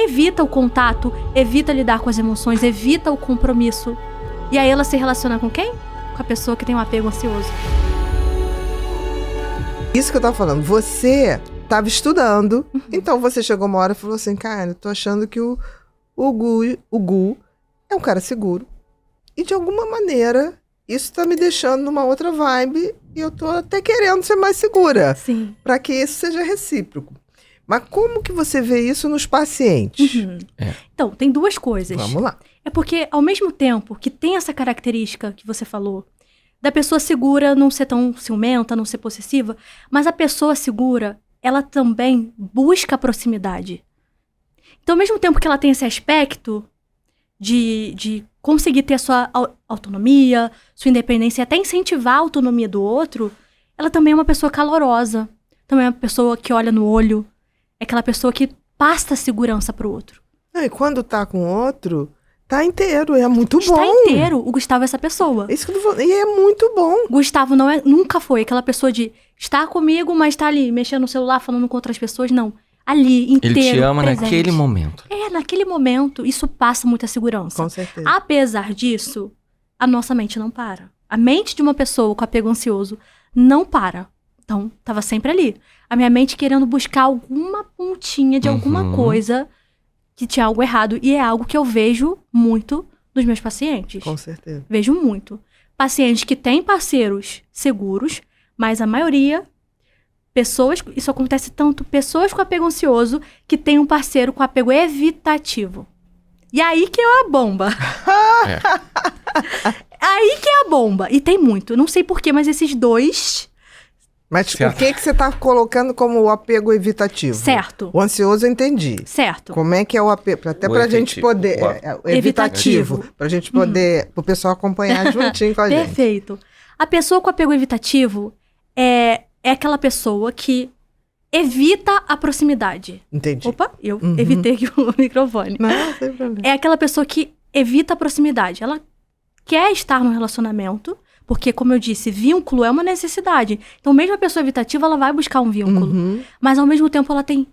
evita o contato, evita lidar com as emoções, evita o compromisso. E aí ela se relaciona com quem? Com a pessoa que tem um apego ansioso. Isso que eu tava falando. Você tava estudando, então você chegou uma hora e falou assim, cara, eu tô achando que o Gu é um cara seguro. E de alguma maneira, isso tá me deixando numa outra vibe e eu tô até querendo ser mais segura. Sim. Para que isso seja recíproco. Mas como que você vê isso nos pacientes? Então, tem duas coisas. Vamos lá. É porque, ao mesmo tempo que tem essa característica que você falou, da pessoa segura não ser tão ciumenta, não ser possessiva, mas a pessoa segura, ela também busca a proximidade. Então, ao mesmo tempo que ela tem esse aspecto de conseguir ter a sua autonomia, sua independência e até incentivar a autonomia do outro, ela também é uma pessoa calorosa, também é uma pessoa que olha no olho, é aquela pessoa que passa segurança pro outro. E quando tá com outro, tá inteiro, é muito bom. Está inteiro, o Gustavo é essa pessoa. Isso que eu tô falando, e é muito bom. Gustavo nunca foi aquela pessoa de estar comigo, mas tá ali, mexendo no celular, falando com outras pessoas, não. Ali, inteiro, Ele te ama presente. naquele momento. Naquele momento, isso passa muita segurança. Com certeza. Apesar disso, a nossa mente não para. A mente de uma pessoa com apego ansioso não para. Então, tava sempre ali. A minha mente querendo buscar alguma pontinha de alguma coisa que tinha algo errado. E é algo que eu vejo muito nos meus pacientes. Com certeza. Vejo muito. Pacientes que têm parceiros seguros, mas a maioria, isso acontece tanto, pessoas com apego ansioso que têm um parceiro com apego evitativo. E aí que é a bomba. Aí que é a bomba. E tem muito. Eu não sei porquê, mas esses dois... Mas Certo. o que você tá colocando como o apego evitativo? Certo. O ansioso eu entendi. Certo. Como é que é o apego? Até O pra gente efetivo, poder... o evitativo. Pra gente poder... Pro pessoal acompanhar juntinho com a gente. Perfeito. A pessoa com apego evitativo é aquela pessoa que evita a proximidade. Entendi. Opa, eu evitei aqui o microfone. Não, sem problema. É aquela pessoa que evita a proximidade. Ela quer estar no relacionamento, porque, como eu disse, vínculo é uma necessidade. Então, mesmo a pessoa evitativa, ela vai buscar um vínculo. Mas, ao mesmo tempo, ela tem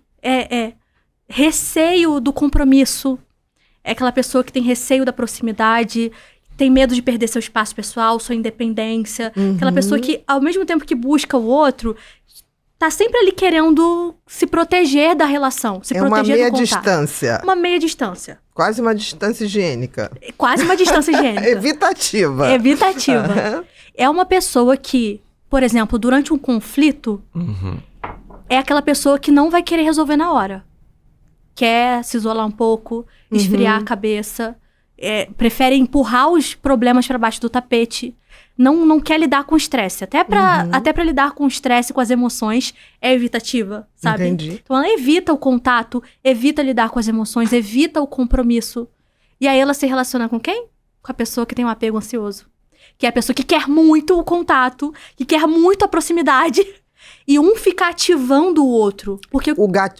receio do compromisso. É aquela pessoa que tem receio da proximidade, tem medo de perder seu espaço pessoal, sua independência. Aquela pessoa que, ao mesmo tempo que busca o outro, tá sempre ali querendo se proteger da relação, se É uma proteger meia do contato. distância. Uma meia distância. Quase uma distância higiênica. Quase uma distância higiênica. Evitativa. Evitativa. É uma pessoa que, por exemplo, durante um conflito, é aquela pessoa que não vai querer resolver na hora. Quer se isolar um pouco, esfriar a cabeça, prefere empurrar os problemas para baixo do tapete. Não quer lidar com estresse. Até pra lidar com o estresse, com as emoções, é evitativa, sabe? Entendi. Então ela evita o contato, evita lidar com as emoções, evita o compromisso. E aí ela se relaciona com quem? Com a pessoa que tem um apego ansioso. Que é a pessoa que quer muito o contato, que quer muito a proximidade. E um fica ativando o outro. Porque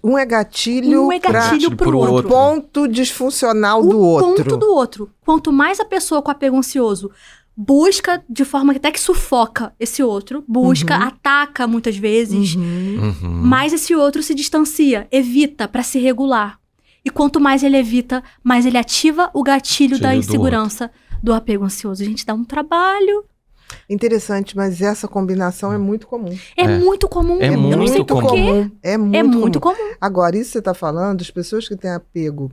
Um é gatilho, um é gatilho pro outro. ponto disfuncional do O outro. ponto do outro. Quanto mais a pessoa com apego ansioso busca de forma que até que sufoca esse outro, ataca muitas vezes, mais esse outro se distancia, evita pra se regular. E quanto mais ele evita, mais ele ativa o gatilho da insegurança do apego ansioso. A gente dá um trabalho. Interessante, mas essa combinação é muito comum. É muito comum. É Eu não sei muito por quê. comum. É muito comum. Agora, isso que você está falando, as pessoas que têm apego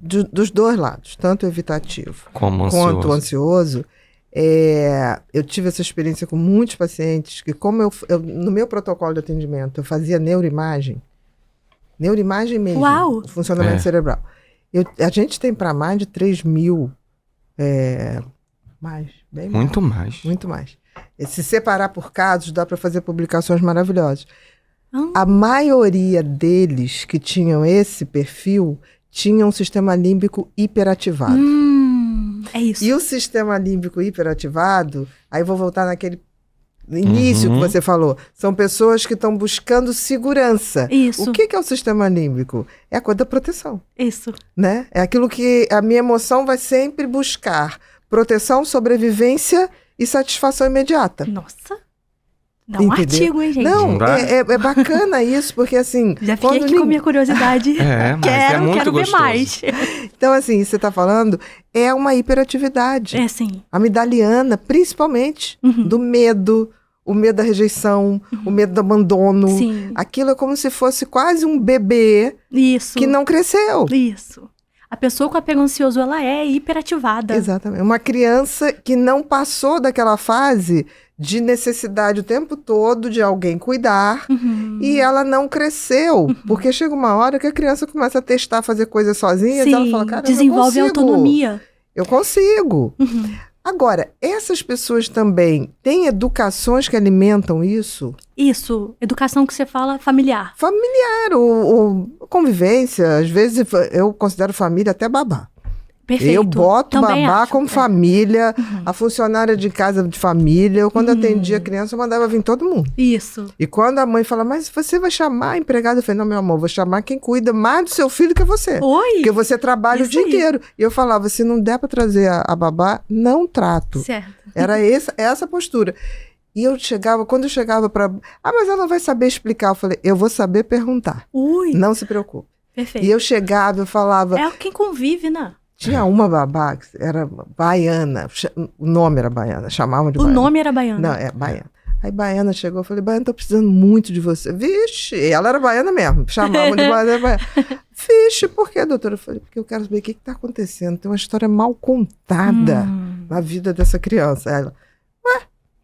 dos dois lados, tanto evitativo quanto ansioso, eu tive essa experiência com muitos pacientes que, como eu no meu protocolo de atendimento, eu fazia neuroimagem mesmo, Uau! funcionamento cerebral. A gente tem para mais de 3.000, bem Muito mais. muito mais. Se separar por casos, dá para fazer publicações maravilhosas. A maioria deles que tinham esse perfil tinham um sistema límbico hiperativado. É isso. E o sistema límbico hiperativado, aí vou voltar naquele início que você falou, são pessoas que estão buscando segurança. Isso. O que é o sistema límbico? É a coisa da proteção, Isso. né? É aquilo que a minha emoção vai sempre buscar: proteção, sobrevivência e satisfação imediata. Nossa. Dá um artigo, hein, gente? Não, é bacana isso, porque assim... Já fiquei aqui com a minha curiosidade. Mas é muito gostoso. Ver mais. Então, assim, você está falando, é uma hiperatividade. É, sim. Amigdaliana, principalmente, do medo, o medo da rejeição, o medo do abandono. Sim. Aquilo é como se fosse quase um bebê que não cresceu. Isso. A pessoa com apego ansioso, ela é hiperativada. Exatamente. Uma criança que não passou daquela fase de necessidade o tempo todo de alguém cuidar e ela não cresceu. Porque chega uma hora que a criança começa a testar, fazer coisas sozinha e ela fala, cara, desenvolve autonomia. Eu consigo. Agora, essas pessoas também têm educações que alimentam isso? Isso. Educação que você fala familiar. Familiar, ou convivência. Às vezes eu considero família até babá. Perfeito. Eu boto também babá acho, como família, a funcionária de casa de família. Eu, quando atendia criança, eu mandava vir todo mundo. Isso. E quando a mãe fala, mas você vai chamar a empregada? Eu falei, não, meu amor, vou chamar quem cuida mais do seu filho que você. Oi! Porque você trabalha o dia inteiro. E eu falava, se não der pra trazer a babá, não trato. Certo. Era essa postura. E eu chegava, quando eu chegava pra... mas ela não vai saber explicar. Eu falei, eu vou saber perguntar. Ui! Não se preocupe. Perfeito. E eu chegava, eu falava... É quem convive, né? Tinha uma babá que era baiana, o nome era baiana, chamavam de baiana. O nome era baiana? Não, é baiana. Aí baiana chegou, eu falei, baiana, tô precisando muito de você. Vixe, ela era baiana mesmo, chamavam de baiana. Vixe, por que, doutora? Eu falei, porque eu quero saber o que está acontecendo. Tem uma história mal contada na vida dessa criança. Aí ela,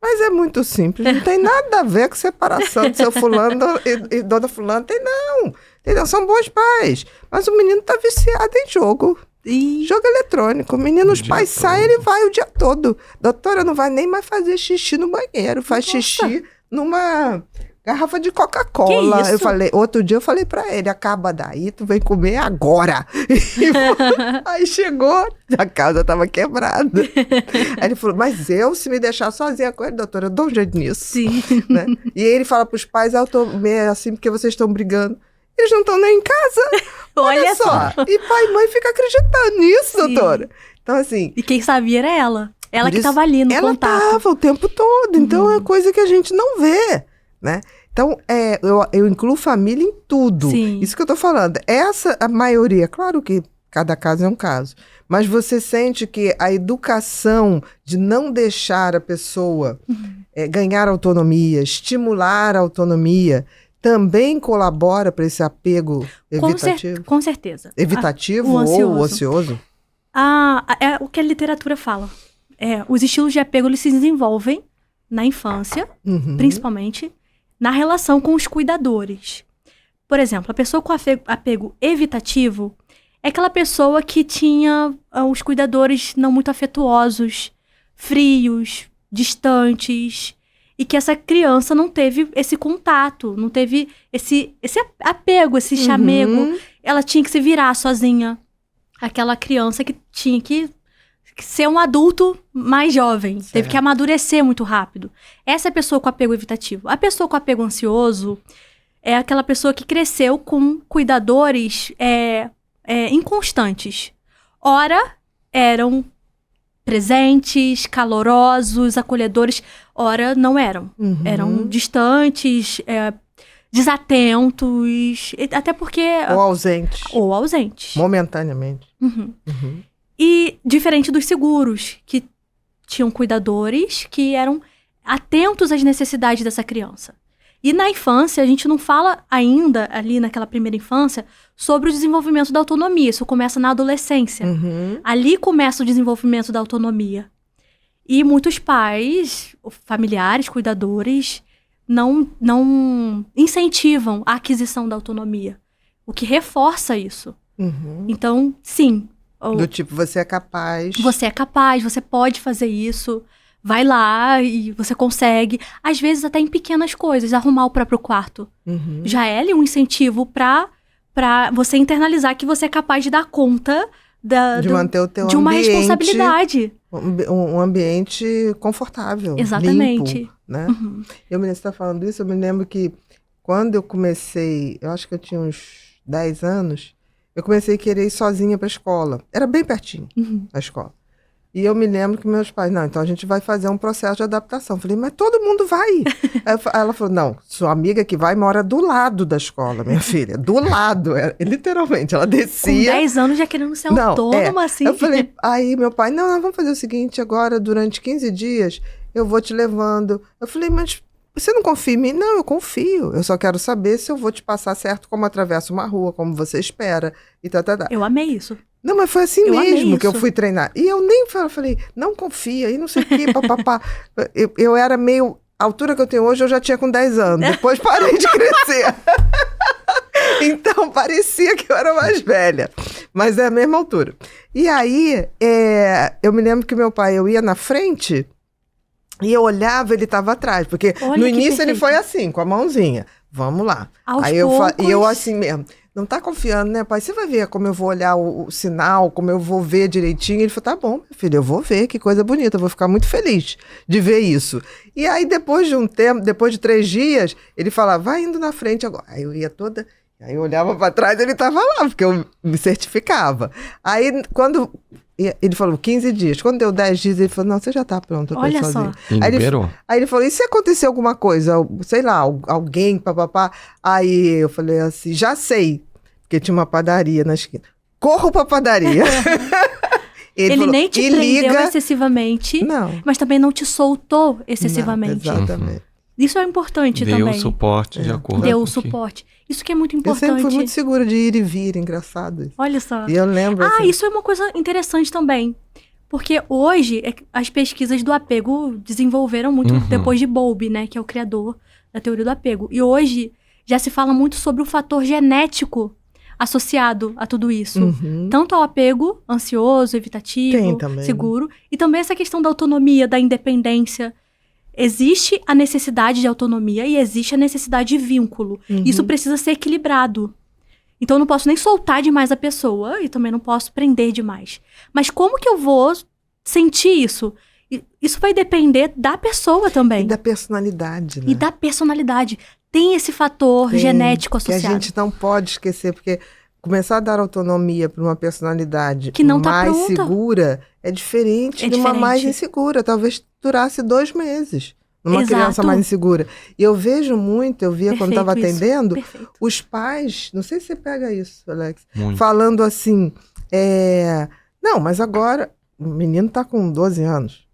mas é muito simples, não tem nada a ver com separação de seu fulano e dona fulano. Tem não, são bons pais. Mas o menino tá viciado em jogo. Jogo eletrônico. O menino, os pais saem, ele vai o dia todo. Doutora, não vai nem mais fazer xixi no banheiro. Faz xixi numa garrafa de Coca-Cola. Eu falei, outro dia eu falei pra ele, acaba daí, tu vem comer agora. Aí chegou, a casa tava quebrada. Aí ele falou, mas se me deixar sozinha com ele, doutora, eu dou um jeito nisso. Sim. Né? E aí ele fala pros pais, eu tô meio assim porque vocês estão brigando. Eles não estão nem em casa. Olha só. E pai e mãe ficam acreditando nisso, doutora. Então, assim... E quem sabia era ela. Ela que estava ali no contato. Ela estava o tempo todo. Então, é coisa que a gente não vê, né? Então, eu incluo família em tudo. Sim. Isso que eu tô falando. A maioria, claro que cada caso é um caso. Mas você sente que a educação de não deixar a pessoa ganhar autonomia, estimular a autonomia... também colabora para esse apego evitativo? Com certeza. Evitativo ou ansioso? É o que a literatura fala. Os estilos de apego, eles se desenvolvem na infância, principalmente, na relação com os cuidadores. Por exemplo, a pessoa com apego evitativo é aquela pessoa que tinha os cuidadores não muito afetuosos, frios, distantes... E que essa criança não teve esse contato, não teve esse apego, esse chamego. Ela tinha que se virar sozinha. Aquela criança que tinha que ser um adulto mais jovem. Certo. Teve que amadurecer muito rápido. Essa é a pessoa com apego evitativo. A pessoa com apego ansioso é aquela pessoa que cresceu com cuidadores inconstantes. Ora, eram presentes, calorosos, acolhedores, ora não eram. Eram distantes, desatentos, até porque... Ou ausentes. Momentaneamente. E diferente dos seguros, que tinham cuidadores que eram atentos às necessidades dessa criança. E na infância, a gente não fala ainda, ali naquela primeira infância, sobre o desenvolvimento da autonomia. Isso começa na adolescência. Ali começa o desenvolvimento da autonomia. E muitos pais, familiares, cuidadores, não incentivam a aquisição da autonomia. O que reforça isso. Então, sim. Do tipo, você é capaz. Você é capaz, você pode fazer isso. Vai lá e você consegue. Às vezes até em pequenas coisas, arrumar o próprio quarto. Já é ali um incentivo pra você internalizar que você é capaz de dar conta de manter o teu de uma responsabilidade. Um ambiente confortável. Exatamente. Limpo, né? Eu me lembro, você está falando isso, eu me lembro que quando eu comecei, eu acho que eu tinha uns 10 anos, eu comecei a querer ir sozinha para a escola. Era bem pertinho a escola. E eu me lembro que meus pais, não, então a gente vai fazer um processo de adaptação. Eu falei, mas todo mundo vai. Ela falou, não, sua amiga que vai mora do lado da escola, minha filha. Do lado, literalmente. Ela descia. Com 10 anos já querendo ser autônoma, assim. Eu falei, aí meu pai, não, nós vamos fazer o seguinte, agora durante 15 dias eu vou te levando. Eu falei, mas você não confia em mim? Não, eu confio. Eu só quero saber se eu vou te passar certo como atravesso uma rua, como você espera. E tá. Eu amei isso. Não, mas foi assim mesmo que eu fui treinar. E eu nem falei, não confia, e não sei o que, papapá. Eu era meio... A altura que eu tenho hoje, eu já tinha com 10 anos. Depois parei de crescer. Então, parecia que eu era mais velha. Mas é a mesma altura. E aí, eu me lembro que meu pai, eu ia na frente e eu olhava, ele estava atrás. Porque no início ele foi assim, com a mãozinha. Vamos lá. Aí eu assim mesmo. Não tá confiando, né, pai? Você vai ver como eu vou olhar o sinal, como eu vou ver direitinho. Ele falou, tá bom, meu filho, eu vou ver, que coisa bonita, eu vou ficar muito feliz de ver isso. E aí, depois de um tempo, depois de 3 dias, ele falava, vai indo na frente agora. Aí eu ia toda, aí eu olhava para trás e ele tava lá, porque eu me certificava. Aí, quando... Ele falou 15 dias. Quando deu 10 dias, ele falou, não, você já tá pronto. Olha só. Aí ele falou, e se acontecer alguma coisa? Sei lá, alguém, papapá. Aí eu falei assim, já sei. Porque tinha uma padaria na esquina. Corro pra padaria. Ele falou, nem te prendeu excessivamente, não. Mas também não te soltou excessivamente. Não, exatamente. Isso é importante também. Deu o suporte de acordo Deu o suporte. Isso que é muito importante. Eu sempre fui muito segura de ir e vir, engraçado isso. Olha só. E eu lembro assim... isso é uma coisa interessante também. Porque hoje, as pesquisas do apego desenvolveram muito depois de Bowlby, né? Que é o criador da teoria do apego. E hoje já se fala muito sobre o fator genético associado a tudo isso. Tanto ao apego ansioso, evitativo, seguro. E também essa questão da autonomia, da independência. Existe a necessidade de autonomia e existe a necessidade de vínculo. Isso precisa ser equilibrado. Então eu não posso nem soltar demais a pessoa e também não posso prender demais. Mas como que eu vou sentir isso? Isso vai depender da pessoa também. E da personalidade, né? E da personalidade. Tem esse fator genético associado. Que a gente não pode esquecer, porque começar a dar autonomia para uma personalidade que não mais segura é diferente de uma mais insegura. Talvez durasse 2 meses numa criança mais insegura. E eu vejo muito, eu via quando estava atendendo, os pais, não sei se você pega isso, Alex, falando assim, não, mas agora o menino está com 12 anos,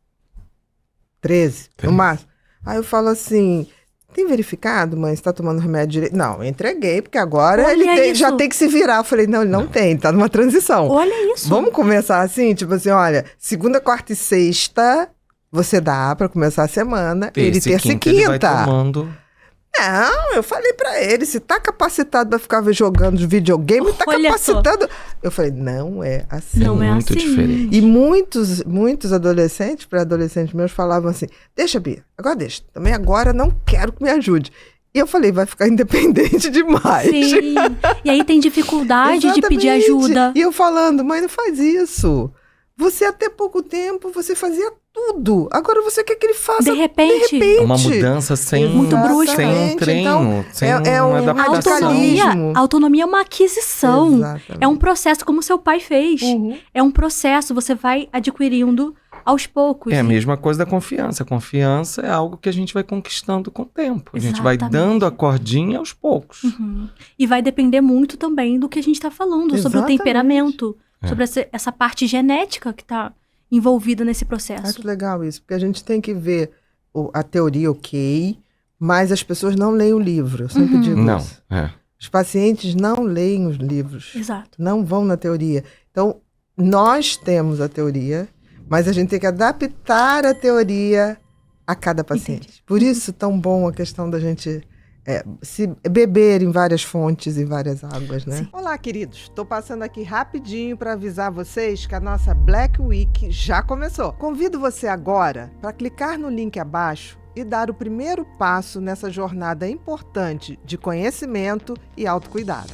13, no máximo. Aí eu falo assim... Tem verificado, mãe, você tá tomando remédio direito? Não, eu entreguei, porque agora ele já tem que se virar. Eu falei, não, ele não tem, tá numa transição. Olha isso. Vamos começar assim, tipo assim, olha, segunda, quarta e sexta, você dá pra começar a semana, ele terça e quinta. Ele vai tomando... Não, eu falei pra ele, se tá capacitado pra ficar jogando videogame, tá capacitado. Eu falei, não é assim. Não é muito assim. Diferente. E muitos adolescentes, pré-adolescentes meus, falavam assim, deixa, Bia, agora deixa. Também agora não quero que me ajude. E eu falei, vai ficar independente demais. Sim, e aí tem dificuldade de pedir ajuda. E eu falando, mãe, não faz isso. Você até pouco tempo, você fazia tudo. Agora você quer que ele faça de repente. Uma mudança sem muito brusca. Sem um treino, então, sem uma adaptação. Autonomia é uma aquisição. Exatamente. É um processo, como seu pai fez. É um processo, você vai adquirindo aos poucos. É a mesma coisa da confiança. A confiança é algo que a gente vai conquistando com o tempo. A gente vai dando a cordinha aos poucos. E vai depender muito também do que a gente está falando, sobre o temperamento. Sobre essa parte genética que está envolvida nesse processo. Acho legal isso, porque a gente tem que ver a teoria, mas as pessoas não leem o livro. Eu sempre digo isso. Os pacientes não leem os livros. Exato. Não vão na teoria. Então, nós temos a teoria, mas a gente tem que adaptar a teoria a cada paciente. Entendi. Por isso, tão bom a questão da gente... se beber em várias fontes, em várias águas, né? Sim. Olá, queridos. Estou passando aqui rapidinho para avisar vocês que a nossa Black Week já começou. Convido você agora para clicar no link abaixo e dar o primeiro passo nessa jornada importante de conhecimento e autocuidado.